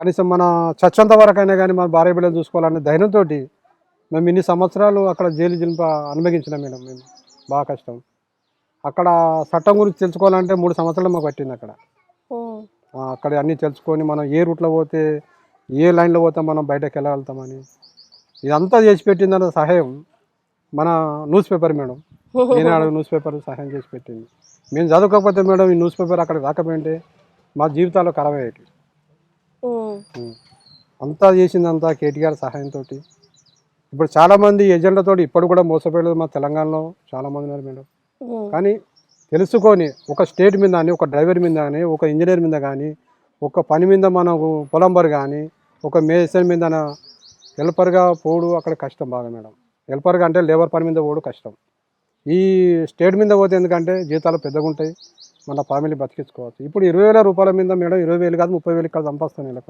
కనీసం మన చచ్చేంత వరకైనా కానీ మన భార్య బిడ్డలు చూసుకోవాలనే ధైర్యంతో మేము ఇన్ని సంవత్సరాలు అక్కడ జైలు జింప అనుభవించినాం మేడం. మేము బాగా కష్టం అక్కడ చట్టం గురించి తెలుసుకోవాలంటే 3 సంవత్సరాలు మాకు పట్టింది అక్కడ. అక్కడ అన్నీ తెలుసుకొని మనం ఏ రూట్లో పోతే ఏ లైన్లో పోతే మనం బయటకు వెళ్ళగలుగుతామని ఇదంతా చేసి పెట్టిందన్న సహాయం మన న్యూస్ పేపర్ మేడం. ఈనాడు న్యూస్ పేపర్ సహాయం చేసి పెట్టింది. మేము చదువుకోకపోతే మేడం ఈ న్యూస్ పేపర్ అక్కడ రాకపోయింటే మా జీవితాల్లో ఖరాబ్ అయ్యేటి. అంతా చేసిందంతా కేటీఆర్ సహాయంతో. ఇప్పుడు చాలామంది ఏజెంట్లతో ఇప్పుడు కూడా మోసపోయేది మా తెలంగాణలో చాలామంది ఉన్నారు మేడం. కానీ తెలుసుకొని ఒక స్టేట్ మీద కానీ, ఒక డ్రైవర్ మీద కానీ, ఒక ఇంజనీర్ మీద కానీ, ఒక పని మీద మనకు పొలంబర్ కానీ, ఒక మేసన్ మీద హెల్పర్గా పోడు అక్కడ కష్టం బాగా మేడం. హెల్పర్గా అంటే లేబర్ పని మీద పోడు కష్టం. ఈ స్టేట్ మీద పోతే ఎందుకంటే జీతాలు పెద్దగా ఉంటాయి, మన ఫ్యామిలీ బతికించుకోవచ్చు. ఇప్పుడు 20,000 రూపాయల మీద మేడం 20,000 కాదు 30,000 ఇక్కడ సంపాదిస్తాను నెలకు.